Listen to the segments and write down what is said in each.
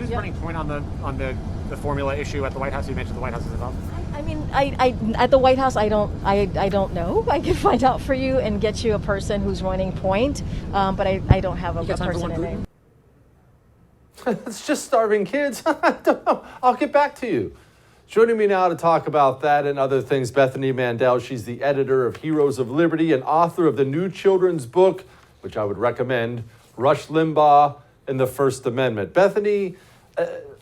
who's running point on the formula issue at the White House? You mentioned the White House is involved. I mean, I at the White House, I don't know. I can find out for you and get you a person who's running point, but I don't have a person in name. It's just starving kids. I don't know. I'll get back to you. Joining me now to talk about that and other things, Bethany Mandel. She's the editor of Heroes of Liberty and author of the new children's book, which I would recommend, Rush Limbaugh and the First Amendment. Bethany,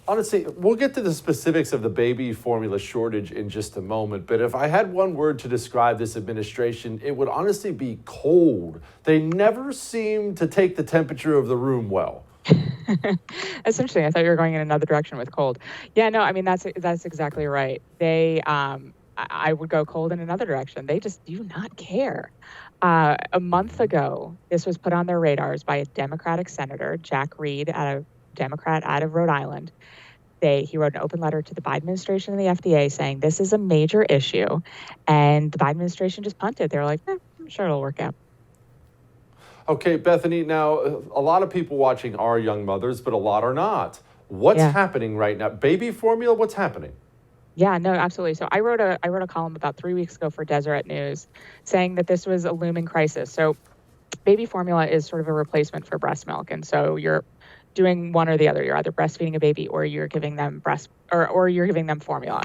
honestly, we'll get to the specifics of the baby formula shortage in just a moment, but if I had one word to describe this administration, it would honestly be cold. They never seem to take the temperature of the room well. Essentially, I thought you were going in another direction with cold. Yeah, no, I mean, that's exactly right. I would go cold in another direction. They just do not care. A month ago, this was put on their radars by a Democratic senator, Jack Reed, a Democrat out of Rhode Island. He wrote an open letter to the Biden administration and the FDA saying this is a major issue, and the Biden administration just punted. They were like, I'm sure it'll work out. Okay, Bethany, now, a lot of people watching are young mothers, but a lot are not. What's happening right now? Baby formula, what's happening? Yeah, no, absolutely. So I wrote a column about 3 weeks ago for Deseret News saying that this was a looming crisis. So baby formula is sort of a replacement for breast milk. And so you're doing one or the other. You're either breastfeeding a baby or you're giving them or you're giving them formula.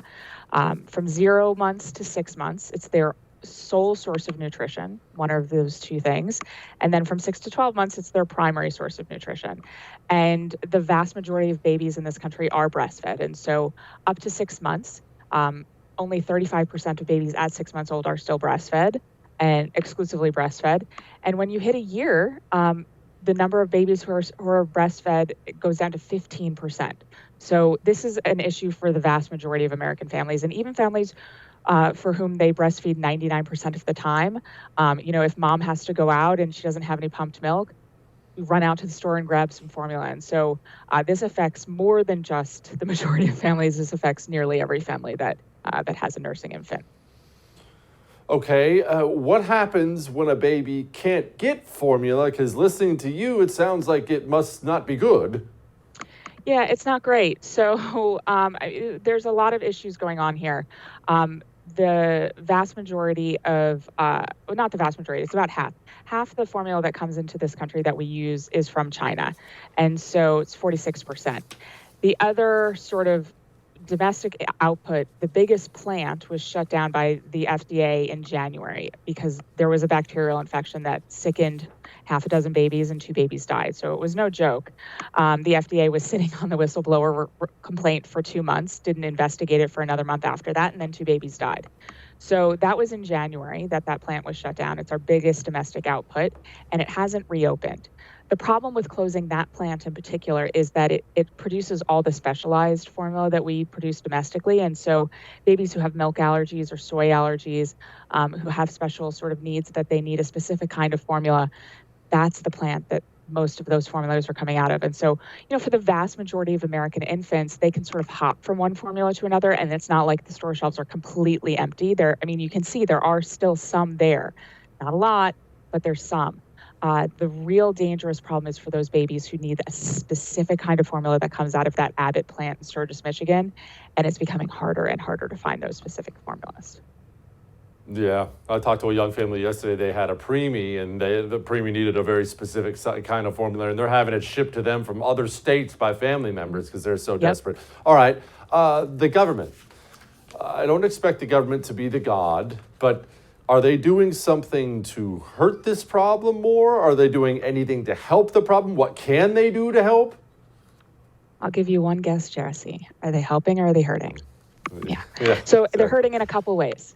From 0 months to 6 months, it's their sole source of nutrition, one of those two things. And then from 6 to 12 months, it's their primary source of nutrition. And the vast majority of babies in this country are breastfed. And so up to 6 months, only 35% of babies at 6 months old are still breastfed and exclusively breastfed. And when you hit a year, the number of babies who are breastfed goes down to 15%. So this is an issue for the vast majority of American families, and even families for whom they breastfeed 99% of the time. If mom has to go out and she doesn't have any pumped milk, we run out to the store and grab some formula. And so this affects more than just the majority of families. This affects nearly every family that has a nursing infant. Okay, what happens when a baby can't get formula? Because listening to you, it sounds like it must not be good. Yeah, it's not great. So there's a lot of issues going on here. The vast majority of, not the vast majority, it's about half the formula that comes into this country that we use is from China. And so it's 46%. The other sort of domestic output, the biggest plant was shut down by the FDA in January because there was a bacterial infection that sickened half a dozen babies and 2 babies died. So it was no joke. The FDA was sitting on the whistleblower complaint for 2 months, didn't investigate it for another month after that, and then 2 babies died. So that was in January that plant was shut down. It's our biggest domestic output, and it hasn't reopened. The problem with closing that plant in particular is that it produces all the specialized formula that we produce domestically. And so babies who have milk allergies or soy allergies, who have special sort of needs that they need a specific kind of formula, that's the plant that most of those formulas are coming out of. And so, for the vast majority of American infants, they can sort of hop from one formula to another. And it's not like the store shelves are completely empty. You can see there are still some there. Not a lot, but there's some. The real dangerous problem is for those babies who need a specific kind of formula that comes out of that Abbott plant in Sturgis, Michigan, and it's becoming harder and harder to find those specific formulas. Yeah, I talked to a young family yesterday. They had a preemie, and the preemie needed a very specific kind of formula, and they're having it shipped to them from other states by family members because they're so desperate. All right, the government. I don't expect the government to be the god, but are they doing something to hurt this problem more? Are they doing anything to help the problem? What can they do to help? I'll give you one guess, Jesse. Are they helping or are they hurting? Yeah. So they're hurting in a couple ways.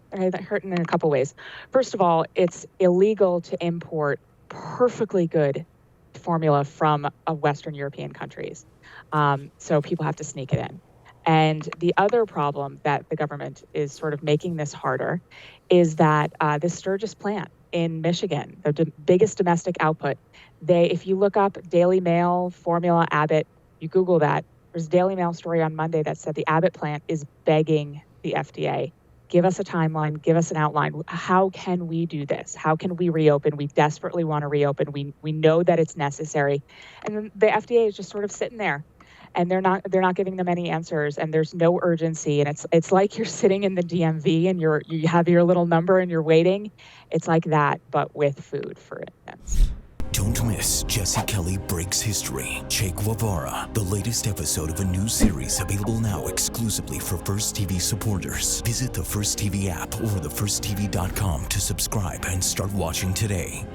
First of all, it's illegal to import perfectly good formula from Western European countries. So people have to sneak it in. And the other problem that the government is sort of making this harder is that this Sturgis plant in Michigan, the biggest domestic output, if you look up Daily Mail, formula, Abbott, you Google that, there's a Daily Mail story on Monday that said the Abbott plant is begging the FDA, give us a timeline, give us an outline. How can we do this? How can we reopen? We desperately want to reopen. We know that it's necessary. And then the FDA is just sort of sitting there. and they're not giving them any answers, and there's no urgency, and it's like you're sitting in the DMV and you have your little number and you're waiting. It's like that, but with food, for instance. Don't miss Jesse Kelly Breaks History, Che Guevara, the latest episode of a new series available now exclusively for First TV supporters. Visit the First TV app or thefirsttv.com to subscribe and start watching today.